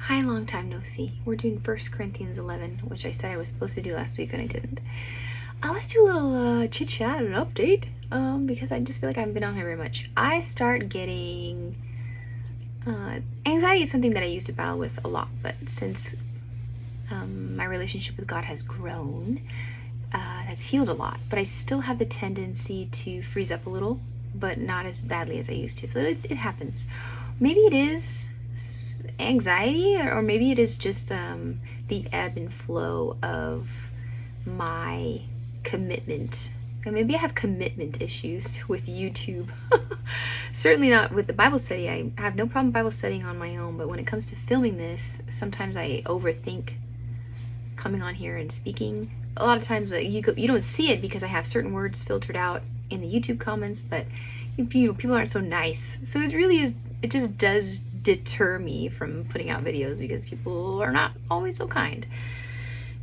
Hi, long time no see. We're doing 1 Corinthians 11, which I said I was supposed to do last week and I didn't. Let's do a little chit chat and update because I just feel like I haven't been on here very much. I start getting anxiety is something that I used to battle with a lot, but since my relationship with God has grown, that's healed a lot. But I still have the tendency to freeze up a little, but not as badly as I used to. So it happens. Maybe it is anxiety, or maybe it is just the ebb and flow of my commitment. And maybe I have commitment issues with YouTube. Certainly not with the Bible study. I have no problem Bible studying on my own, but when it comes to filming this, sometimes I overthink coming on here and speaking. A lot of times you don't see it because I have certain words filtered out in the YouTube comments, but people aren't so nice. So it just does deter me from putting out videos because people are not always so kind.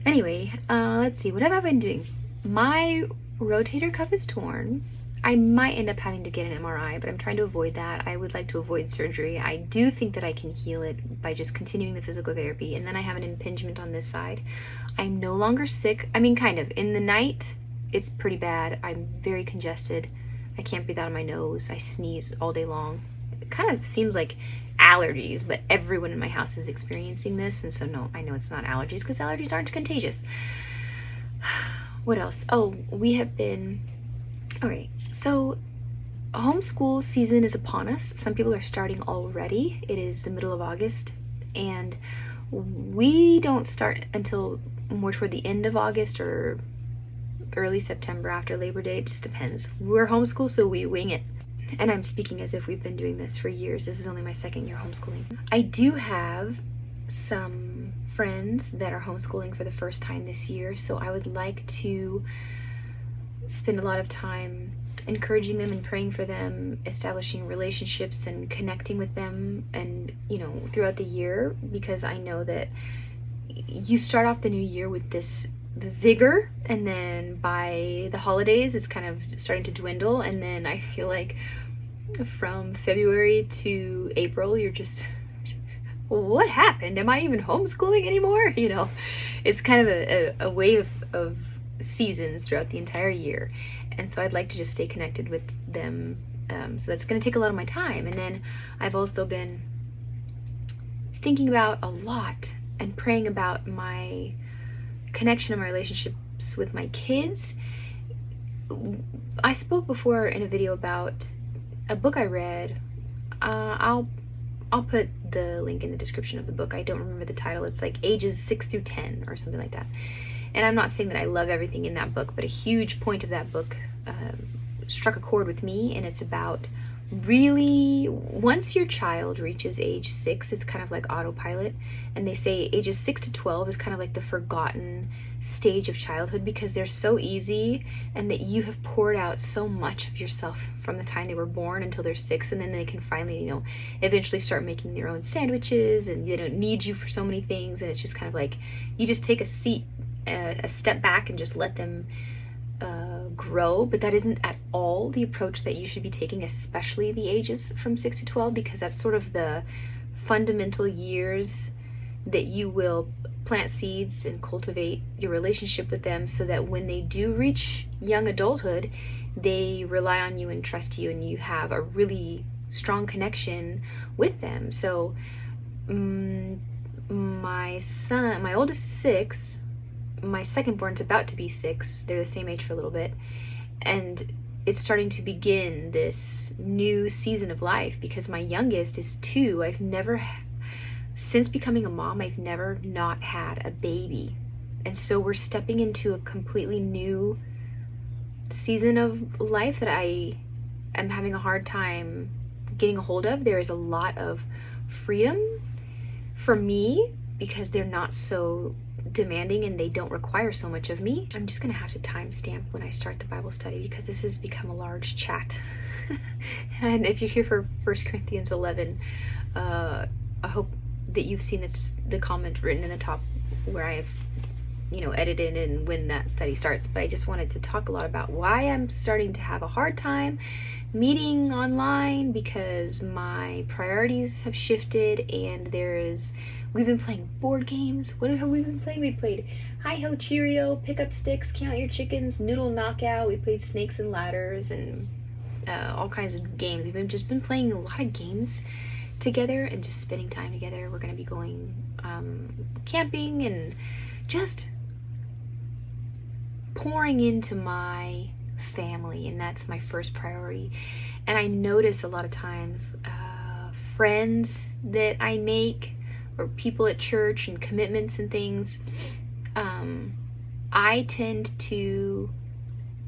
Anyway, let's see, what have I been doing? My rotator cuff is torn. I might end up having to get an MRI, but I'm trying to avoid that. I would like to avoid surgery. I do think that I can heal it by just continuing the physical therapy, and then I have an impingement on this side. I'm no longer sick. I mean, kind of. In the night, it's pretty bad. I'm very congested. I can't breathe out of my nose. I sneeze all day long. It kind of seems like allergies, but everyone in my house is experiencing this, and so no, I know it's not allergies because allergies aren't contagious. What else? Oh, we have been... Okay, so homeschool season is upon us. Some people are starting already. It is the middle of August, and we don't start until more toward the end of August or early September after Labor Day. It just depends. We're homeschool, so we wing it. And I'm speaking as if we've been doing this for years. This is only my second year homeschooling. I do have some friends that are homeschooling for the first time this year, so I would like to spend a lot of time encouraging them and praying for them, establishing relationships and connecting with them, and throughout the year, because I know that you start off the new year with this vigor, and then by the holidays it's kind of starting to dwindle, and then I feel like from February to April you're just, what happened? Am I even homeschooling anymore? It's kind of a wave of seasons throughout the entire year, and so I'd like to just stay connected with them, so that's going to take a lot of my time. And then I've also been thinking about a lot and praying about my connection and my relationships with my kids. I spoke before in a video about a book I read. I'll put the link in the description of the book. I don't remember the title. It's like ages 6 through 10 or something like that. And I'm not saying that I love everything in that book, but a huge point of that book struck a chord with me, and it's about really, once your child reaches age 6, it's kind of like autopilot, and they say ages 6 to 12 is kind of like the forgotten stage of childhood because they're so easy, and that you have poured out so much of yourself from the time they were born until they're 6, and then they can finally, eventually start making their own sandwiches, and they don't need you for so many things, and it's just kind of like you just take a step back and just let them grow. But that isn't at all the approach that you should be taking, especially the ages from 6 to 12, because that's sort of the fundamental years that you will plant seeds and cultivate your relationship with them, so that when they do reach young adulthood, they rely on you and trust you, and you have a really strong connection with them. So my oldest is 6, my second born's about to be 6. They're the same age for a little bit, and it's starting to begin this new season of life because my youngest is 2. Since becoming a mom, I've never not had a baby, and so we're stepping into a completely new season of life that I am having a hard time getting a hold of. There is a lot of freedom for me because they're not so demanding and they don't require so much of me. I'm just gonna have to timestamp when I start the Bible study because this has become a large chat. And if you're here for 1 Corinthians 11, I hope that you've seen the comment written in the top where I have edited and when that study starts. But I just wanted to talk a lot about why I'm starting to have a hard time meeting online, because my priorities have shifted, and there is We've been playing board games. What have we been playing? We played Hi Ho Cheerio, Pick Up Sticks, Count Your Chickens, Noodle Knockout. We played Snakes and Ladders and all kinds of games. We've just been playing a lot of games together and just spending time together. We're going to be going camping and just pouring into my family, and that's my first priority. And I notice a lot of times friends that I make or people at church and commitments and things, I tend to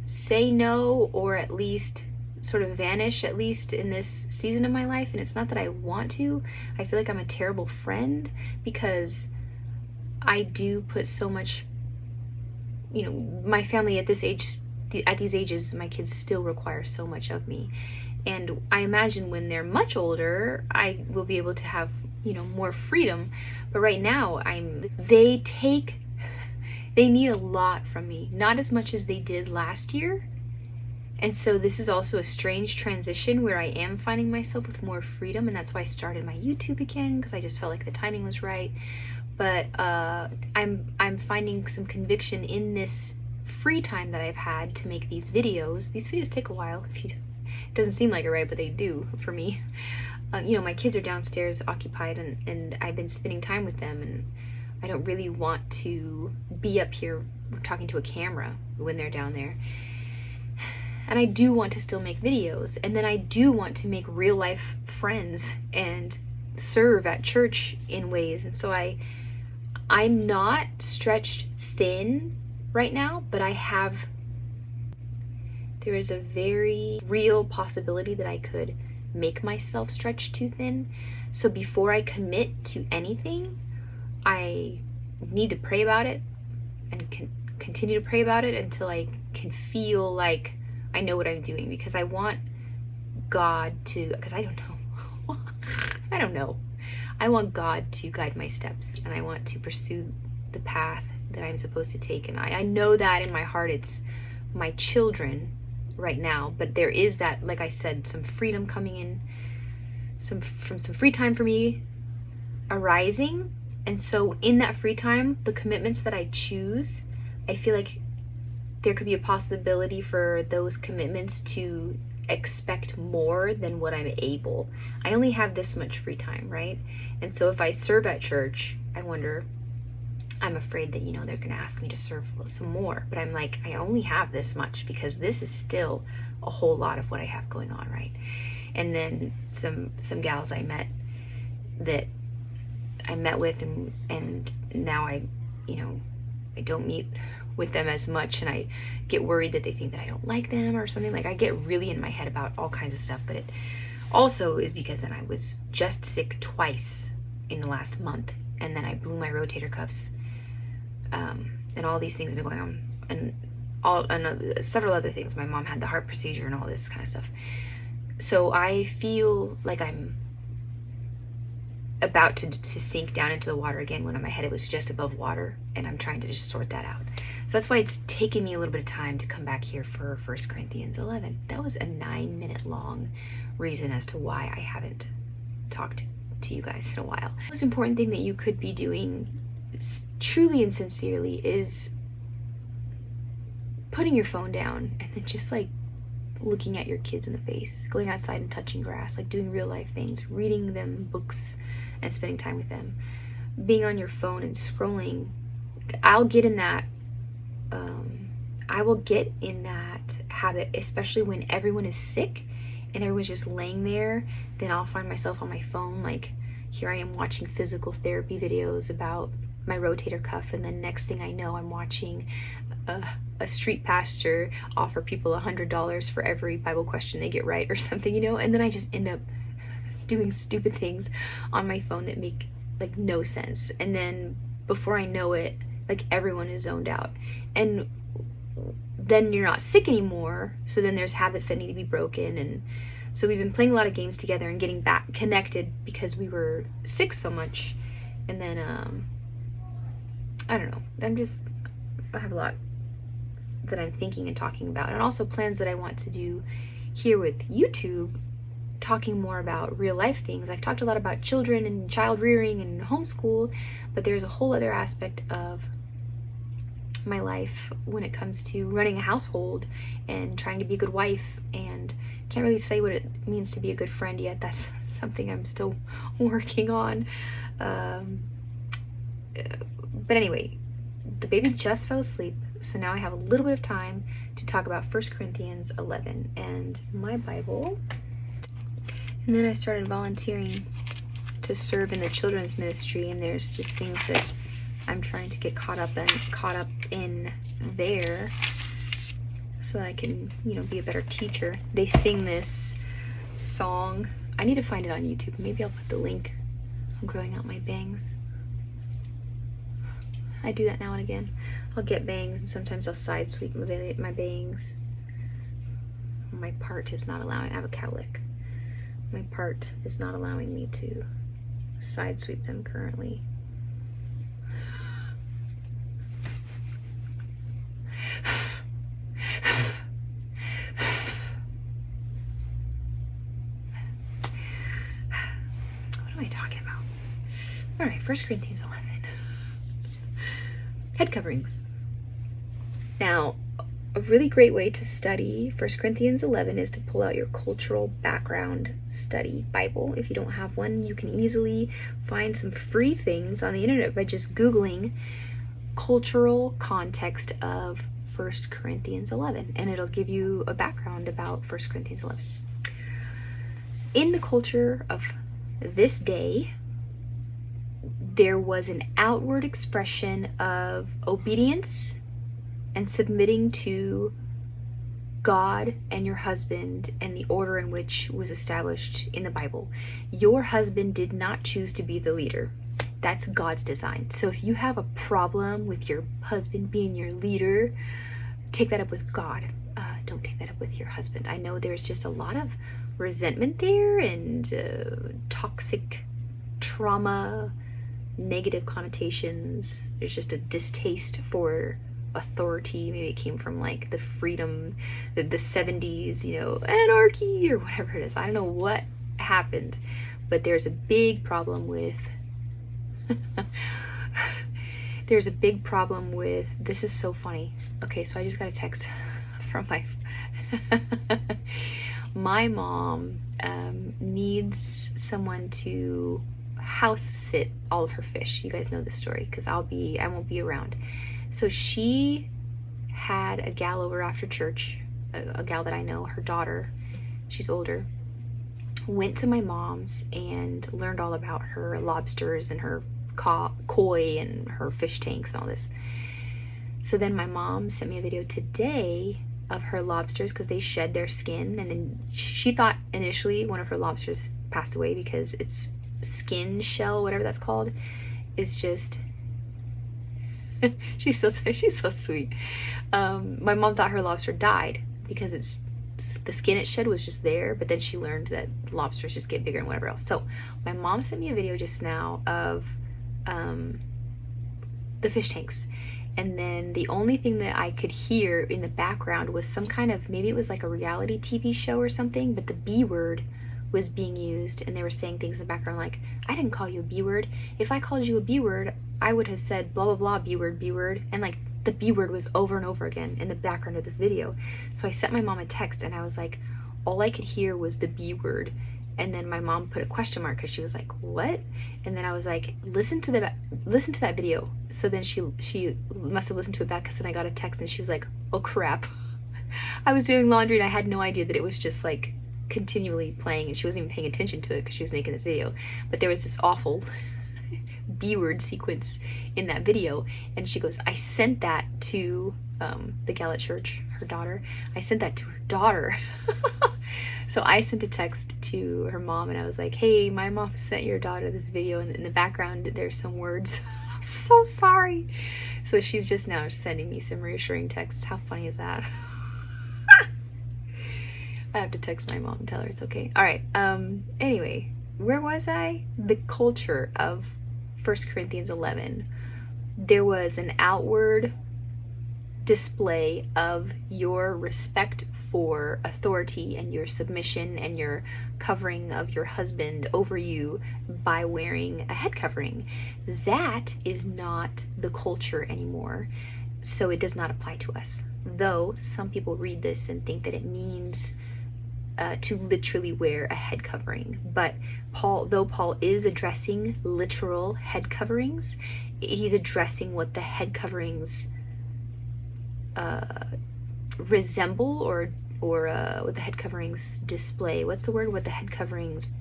say no, or at least sort of vanish, at least in this season of my life. And it's not that I want to. I feel like I'm a terrible friend because I do put so much, my family at this age, at these ages, my kids still require so much of me. And I imagine when they're much older, I will be able to have, more freedom. But right now, they need a lot from me. Not as much as they did last year. And so this is also a strange transition where I am finding myself with more freedom. And that's why I started my YouTube again, because I just felt like the timing was right. But I'm finding some conviction in this free time that I've had to make these videos. These videos take a while. It doesn't seem like it, right? But they do for me. My kids are downstairs occupied, and I've been spending time with them, and I don't really want to be up here talking to a camera when they're down there. And I do want to still make videos, and then I do want to make real life friends and serve at church in ways. And so I'm not stretched thin right now, but there is a very real possibility that I could make myself stretch too thin. So before I commit to anything, I need to pray about it and continue to pray about it until I can feel like I know what I'm doing, because I want God to, because I don't know. I don't know. I want God to guide my steps, and I want to pursue the path that I'm supposed to take. And I know that in my heart it's my children right now, but there is that, like I said, some freedom coming in, some free time for me arising. And so in that free time, the commitments that I choose, I feel like there could be a possibility for those commitments to expect more than what I'm able. I only have this much free time, right? And so if I serve at church, I'm afraid that, they're going to ask me to serve some more. But I'm like, I only have this much because this is still a whole lot of what I have going on, right? And then some gals I met with, and now I don't meet with them as much, and I get worried that they think that I don't like them or something. Like, I get really in my head about all kinds of stuff. But it also is because then I was just sick twice in the last month, and then I blew my rotator cuffs, and all these things have been going on, and several other things. My mom had the heart procedure and all this kind of stuff. So I feel like I'm about to sink down into the water again, when in my head it was just above water, and I'm trying to just sort that out. So that's why it's taken me a little bit of time to come back here for 1 Corinthians 11. That was a 9-minute long reason as to why I haven't talked to you guys in a while. The most important thing that you could be doing truly and sincerely is putting your phone down and then just like looking at your kids in the face, going outside and touching grass, like doing real life things, reading them books and spending time with them. Being on your phone and scrolling, I'll get in that I will get in that habit, especially when everyone is sick and everyone's just laying there. Then I'll find myself on my phone, like here I am watching physical therapy videos about my rotator cuff, and then next thing I know, I'm watching a street pastor offer people $100 for every Bible question they get right or something, and then I just end up doing stupid things on my phone that make like no sense. And then before I know it, like everyone is zoned out, and then you're not sick anymore. So then there's habits that need to be broken. And so we've been playing a lot of games together and getting back connected because we were sick so much. And then I don't know, I have a lot that I'm thinking and talking about, and also plans that I want to do here with YouTube talking more about real life things. I've talked a lot about children and child rearing and homeschool, but there's a whole other aspect of my life when it comes to running a household and trying to be a good wife, and can't really say what it means to be a good friend yet. That's something I'm still working on. But anyway, the baby just fell asleep, so now I have a little bit of time to talk about 1 Corinthians 11 and my Bible. And then I started volunteering to serve in the children's ministry, and there's just things that I'm trying to get caught up in there so that I can, be a better teacher. They sing this song. I need to find it on YouTube. Maybe I'll put the link. I'm growing out my bangs. I do that now and again. I'll get bangs and sometimes I'll side sweep my bangs. My part is not allowing, I have a cowlick. My part is not allowing me to side sweep them currently. What am I talking about? All right, 1 Corinthians 11. Head coverings. Now, a really great way to study 1 Corinthians 11 is to pull out your cultural background study Bible. If you don't have one, you can easily find some free things on the internet by just Googling cultural context of 1 Corinthians 11, and it'll give you a background about 1 Corinthians 11. In the culture of this day, there was an outward expression of obedience and submitting to God and your husband and the order in which was established in the Bible. Your husband did not choose to be the leader. That's God's design. So if you have a problem with your husband being your leader, take that up with God. Don't take that up with your husband. I know there's just a lot of resentment there and toxic trauma, negative connotations. There's just a distaste for authority. Maybe it came from like the freedom, the 70s, anarchy or whatever it is. I don't know what happened, but there's a big problem with this is so funny. Okay, so I just got a text from my mom needs someone to house sit all of her fish. You guys know the story because I won't be around. So she had a gal over after church, a gal that I know, her daughter, she's older, went to my mom's and learned all about her lobsters and her koi and her fish tanks and all this. So then my mom sent me a video today of her lobsters because they shed their skin, and then she thought initially one of her lobsters passed away because its skin shell, whatever that's called, is just she's so sweet. My mom thought her lobster died because the skin it shed was just there, but then she learned that lobsters just get bigger and whatever else. So my mom sent me a video just now of the fish tanks, and then the only thing that I could hear in the background was some kind of, maybe it was like a reality TV show or something, but the B word was being used, and they were saying things in the background like, I didn't call you a B word. If I called you a B word, I would have said blah blah blah B word, and like the B word was over and over again in the background of this video. So I sent my mom a text and I was like, all I could hear was the B word, and then my mom put a question mark because she was like, what? And then I was like, listen to that video. So then she must have listened to it back, because then I got a text and she was like, oh crap. I was doing laundry and I had no idea that it was just like continually playing, and she wasn't even paying attention to it because she was making this video. But there was this awful B-word sequence in that video, and she goes, I sent that to the gal at church, her daughter. I sent that to her daughter. So I sent a text to her mom and I was like, hey, my mom sent your daughter this video, and in the background there's some words. I'm so sorry. So she's just now sending me some reassuring texts. How funny is that? I have to text my mom and tell her it's okay. All right. Anyway, where was I? The culture of 1 Corinthians 11. There was an outward display of your respect for authority and your submission and your covering of your husband over you by wearing a head covering. That is not the culture anymore, so it does not apply to us. Though some people read this and think that it means to literally wear a head covering. But though Paul is addressing literal head coverings, he's addressing what the head coverings resemble, or what the head coverings display. What's the word? What the head coverings...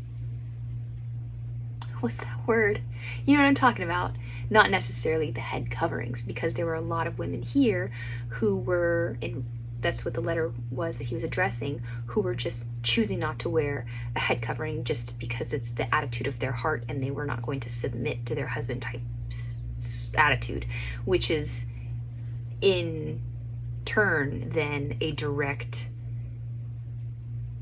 What's that word? You know what I'm talking about. Not necessarily the head coverings, because there were a lot of women here who were in... That's what the letter was that he was addressing, who were just choosing not to wear a head covering just because it's the attitude of their heart, and they were not going to submit to their husband type attitude, which is in turn then a direct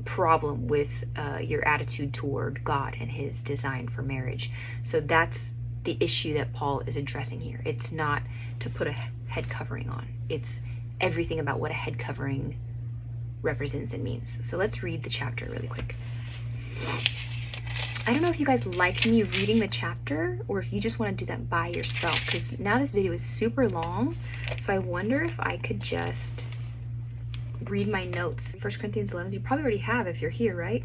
problem with your attitude toward God and his design for marriage. So that's the issue that Paul is addressing here. It's not to put a head covering on. It's everything about what a head covering represents and means. So let's read the chapter really quick. I don't know if you guys like me reading the chapter or if you just want to do that by yourself, because now this video is super long, so I wonder if I could just read my notes. 1 Corinthians 11, you probably already have if you're here, right?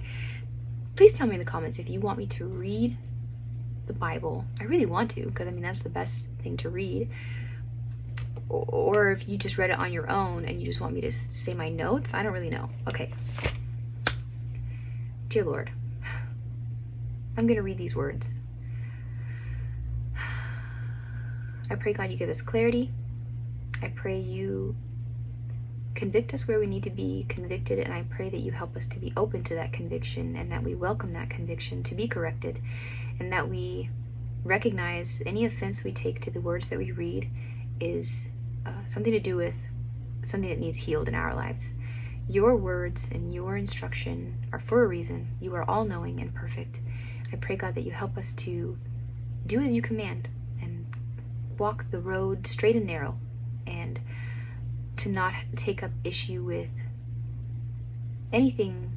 Please tell me in the comments if you want me to read the Bible. I really want to, because I mean that's the best thing to read. Or if you just read it on your own and you just want me to say my notes. I don't really know. Okay. Dear Lord, I'm going to read these words. I pray, God, you give us clarity. I pray you convict us where we need to be convicted, and I pray that you help us to be open to that conviction, and that we welcome that conviction to be corrected, and that we recognize any offense we take to the words that we read is something to do with something that needs healed in our lives. Your words and your instruction are for a reason. You are all-knowing and perfect. I pray, God, that you help us to do as you command and walk the road straight and narrow, and to not take up issue with anything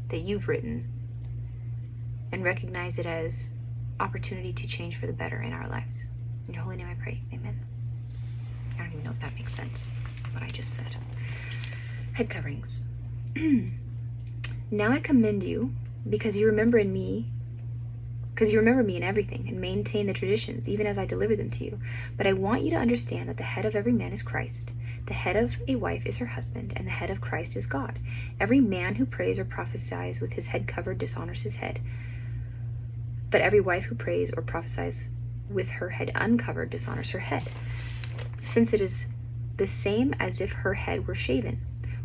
that you've written, and recognize it as opportunity to change for the better in our lives. In your holy name I pray, amen. I don't even know if that makes sense, what I just said. Head coverings. Now I commend you because you remember me in everything and maintain the traditions, even as I deliver them to you. But I want you to understand that the head of every man is Christ. The head of a wife is her husband, and the head of Christ is God. Every man who prays or prophesies with his head covered dishonors his head. But every wife who prays or prophesies with her head uncovered dishonors her head, since it is the same as if her head were shaven.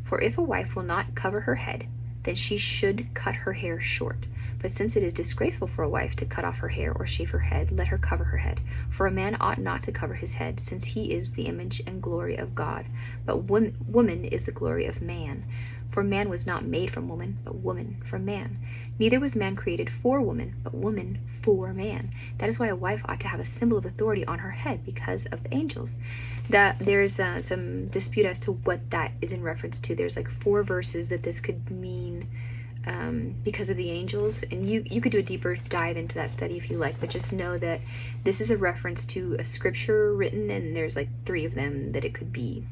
For if a wife will not cover her head, then she should cut her hair short. But since it is disgraceful for a wife to cut off her hair or shave her head, let her cover her head. For a man ought not to cover his head, since he is the image and glory of God. But woman is the glory of man. For man was not made from woman, but woman from man. Neither was man created for woman, but woman for man. That is why a wife ought to have a symbol of authority on her head, because of the angels. There's some dispute as to what that is in reference to. There's like 4 verses that this could mean because of the angels, and you could do a deeper dive into that study if you like, but just know that this is a reference to a scripture written, and there's like 3 of them that it could be.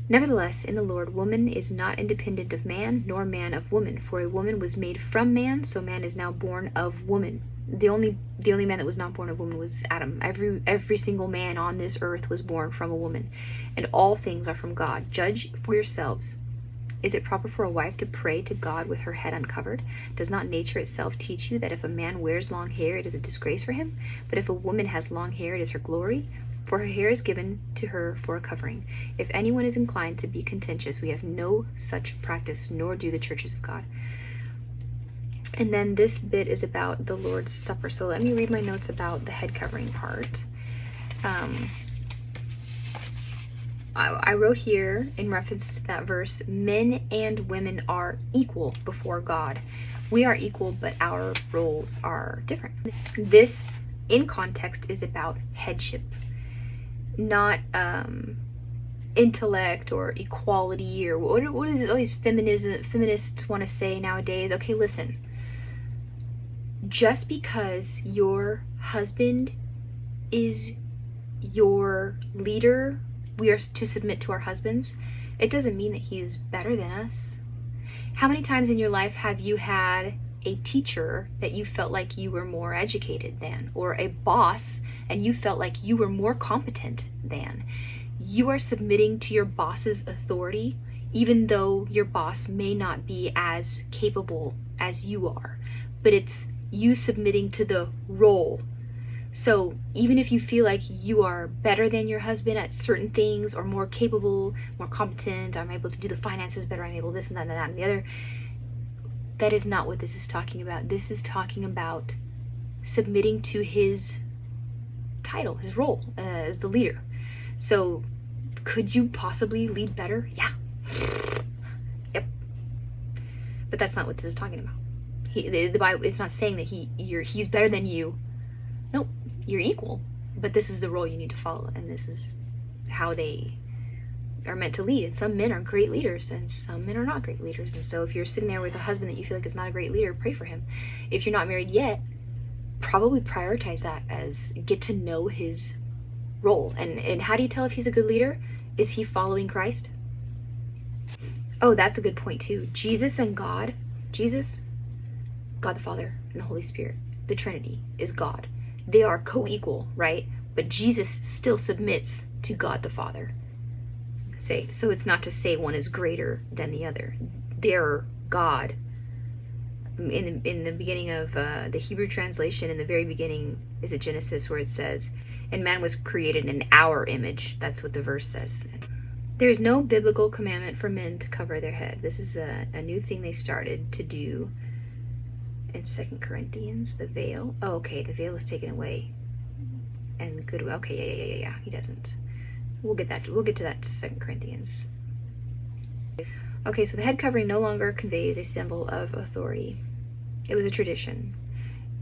Nevertheless, in the Lord, woman is not independent of man, nor man of woman. For a woman was made from man, so man is now born of woman. The only man that was not born of woman was Adam. Every single man on this earth was born from a woman, and all things are from God. Judge for yourselves. Is it proper for a wife to pray to God with her head uncovered? Does not nature itself teach you that if a man wears long hair, it is a disgrace for him? But if a woman has long hair, it is her glory, for her hair is given to her for a covering. If anyone is inclined to be contentious, we have no such practice, nor do the churches of God. And then this bit is about the Lord's Supper. So let me read my notes about the head covering part. I wrote here in reference to that verse, men and women are equal before God. We are equal, but our roles are different. This, in context, is about headship, not intellect or equality or what is it all these feminists want to say nowadays. Okay, listen. Just because your husband is your leader, we are to submit to our husbands, it doesn't mean that he's better than us. How many times in your life have you had a teacher that you felt like you were more educated than, or a boss and you felt like you were more competent than? You are submitting to your boss's authority, even though your boss may not be as capable as you are, but it's you submitting to the role. So even if you feel like you are better than your husband at certain things, or more capable, more competent, I'm able to do the finances better, I'm able this and that and that and the other, that is not what this is talking about. This is talking about submitting to his title, his role as the leader. So could you possibly lead better? Yeah. Yep. But that's not what this is talking about. The Bible, it's not saying that he's better than you. No, you're equal. But this is the role you need to follow, and this is how they are meant to lead. And some men are great leaders, and some men are not great leaders. And so if you're sitting there with a husband that you feel like is not a great leader, pray for him. If you're not married yet, probably prioritize that as get to know his role. And how do you tell if he's a good leader? Is he following Christ? Oh, that's a good point too. Jesus, God the Father and the Holy Spirit, the Trinity is God. They are co-equal, right? But Jesus still submits to God the Father. So it's not to say one is greater than the other. They're God. In the beginning of the Hebrew translation, in the very beginning, is it Genesis, where it says, and man was created in our image. That's what the verse says. There's no biblical commandment for men to cover their head. This is a new thing they started to do in 2 Corinthians, the veil. Oh, okay, the veil is taken away. And good, okay, yeah, he doesn't. We'll get to that 2 Corinthians. Okay, so the head covering no longer conveys a symbol of authority. It was a tradition.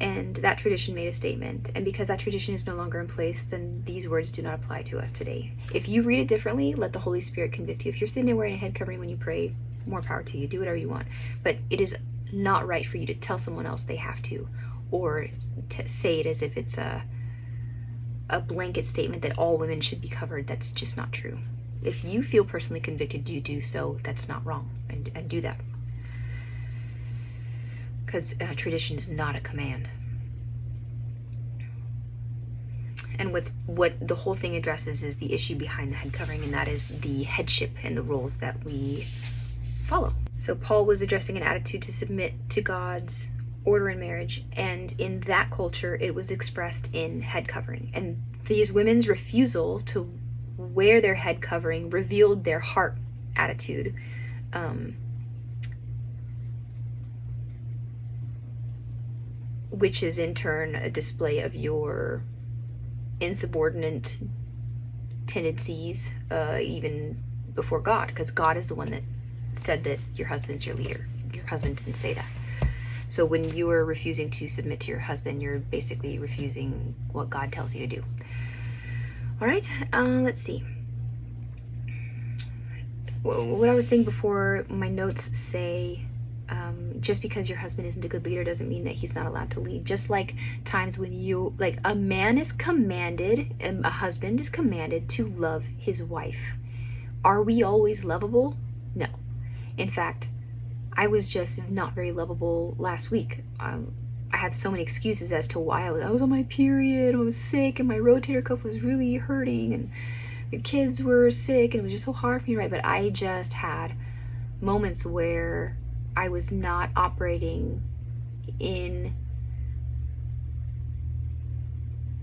And that tradition made a statement. And because that tradition is no longer in place, then these words do not apply to us today. If you read it differently, let the Holy Spirit convict you. If you're sitting there wearing a head covering when you pray, more power to you. Do whatever you want. But it is not right for you to tell someone else they have to, or to say it as if it's a blanket statement that all women should be covered. That's just not true. If you feel personally convicted to do so, that's not wrong, and do that. Because tradition is not a command. And what the whole thing addresses is the issue behind the head covering, and that is the headship and the roles that we follow. So Paul was addressing an attitude to submit to God's order in marriage, and in that culture it was expressed in head covering. And these women's refusal to wear their head covering revealed their heart attitude. Which is in turn a display of your insubordinate tendencies, even before God, because God is the one that said that your husband's your leader. Your husband didn't say that. So when you are refusing to submit to your husband, you're basically refusing what God tells you to do. All right, let's see. What I was saying before, my notes say, just because your husband isn't a good leader doesn't mean that he's not allowed to lead. Just like times when a man is commanded, and a husband is commanded to love his wife. Are we always lovable? No. In fact, I was just not very lovable last week. I have so many excuses as to why I was on my period, I was sick, and my rotator cuff was really hurting, and the kids were sick, and it was just so hard for me, right? But I just had moments where I was not operating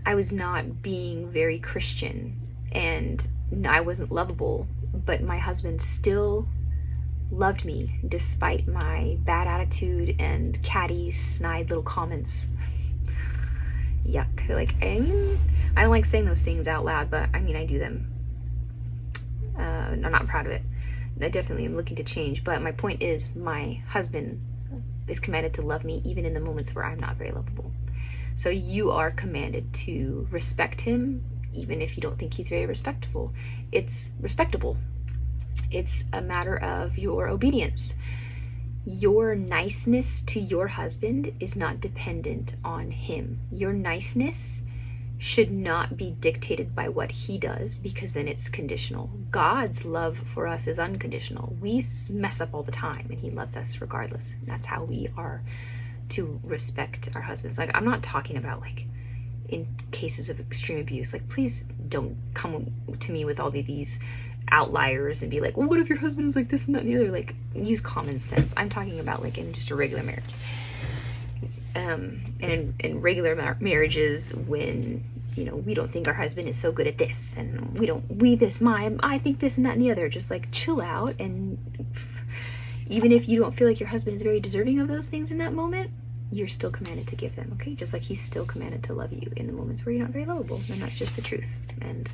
I was not being very Christian, and I wasn't lovable, but my husband still loved me despite my bad attitude and catty, snide little comments. Yuck. Like, I don't like saying those things out loud, but I do them. I'm not proud of it. I definitely am looking to change, but my point is, my husband is commanded to love me even in the moments where I'm not very lovable. So you are commanded to respect him even if you don't think he's very respectable. It's respectable. It's a matter of your obedience. Your niceness to your husband is not dependent on him. Your niceness should not be dictated by what he does, because then it's conditional. God's love for us is unconditional. We mess up all the time and he loves us regardless. That's how we are to respect our husbands. Like, I'm not talking about like in cases of extreme abuse. Like, please don't come to me with all these outliers and be like, well, what if your husband is like this and that and the other? Like, use common sense. I'm talking about like in just a regular marriage. And in regular marriages, when, you know, we don't think our husband is so good at this, and I think this and that and the other, just like chill out. And even if you don't feel like your husband is very deserving of those things in that moment, you're still commanded to give them, okay? Just like he's still commanded to love you in the moments where you're not very lovable, and that's just the truth. And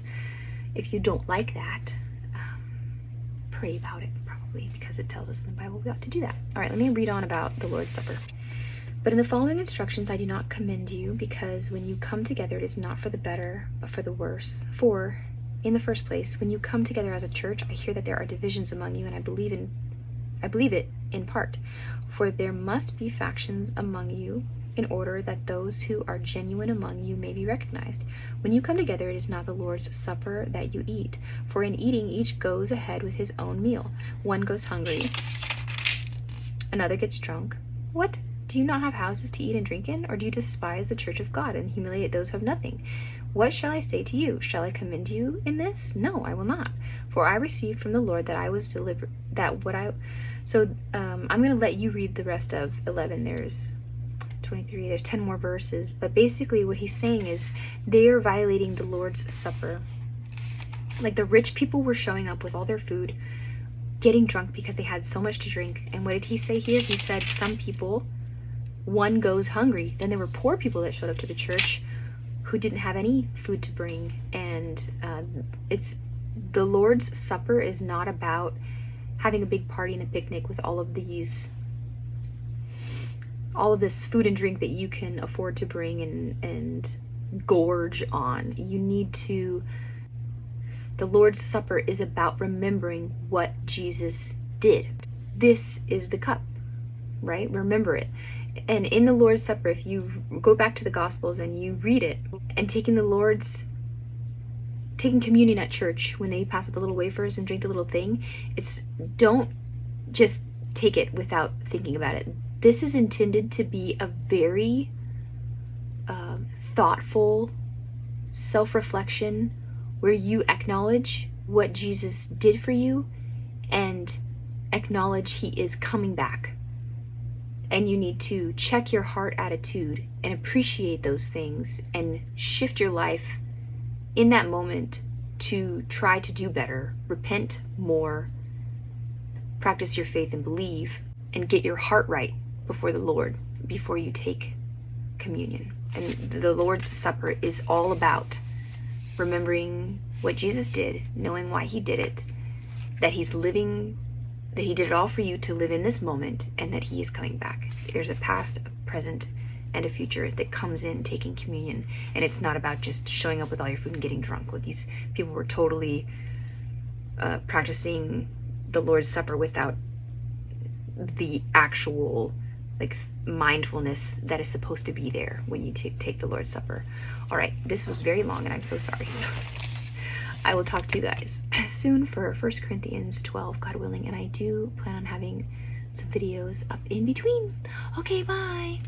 if you don't like that, pray about it, probably, because it tells us in the Bible we ought to do that. All right, let me read on about the Lord's Supper. But in the following instructions I do not commend you, because when you come together it is not for the better, but for the worse. For, in the first place, when you come together as a church, I hear that there are divisions among you, and I believe it in part. For there must be factions among you, in order that those who are genuine among you may be recognized. When you come together, it is not the Lord's Supper that you eat. For in eating, each goes ahead with his own meal. One goes hungry, another gets drunk. What? Do you not have houses to eat and drink in? Or do you despise the church of God and humiliate those who have nothing? What shall I say to you? Shall I commend you in this? No, I will not. For I received from the Lord that I was delivered, So I'm going to let you read the rest of 11. There's 23, there's 10 more verses. But basically what he's saying is they are violating the Lord's Supper. Like, the rich people were showing up with all their food, getting drunk because they had so much to drink. And what did he say here? He said some people, one goes hungry. Then there were poor people that showed up to the church who didn't have any food to bring. And it's the Lord's Supper is not about having a big party and a picnic with all of this food and drink that you can afford to bring and gorge on. The Lord's Supper is about remembering what Jesus did. This is the cup, right? Remember it. And in the Lord's Supper, if you go back to the Gospels and you read it, and taking communion at church, when they pass out the little wafers and drink the little thing, don't just take it without thinking about it. This is intended to be a very thoughtful self-reflection where you acknowledge what Jesus did for you and acknowledge he is coming back. And you need to check your heart attitude and appreciate those things and shift your life in that moment to try to do better, repent more, practice your faith and believe, and get your heart right before the Lord before you take communion. And the Lord's Supper is all about remembering what Jesus did, knowing why he did it, that he did it all for you to live in this moment, and that he is coming back. There's a past, a present, and a future that comes in taking communion. And it's not about just showing up with all your food and getting drunk. What these people were totally practicing the Lord's Supper without the actual mindfulness that is supposed to be there when you take the Lord's Supper. All right, this was very long and I'm so sorry. I will talk to you guys soon for 1 Corinthians 12, God willing, and I do plan on having some videos up in between. Okay, bye.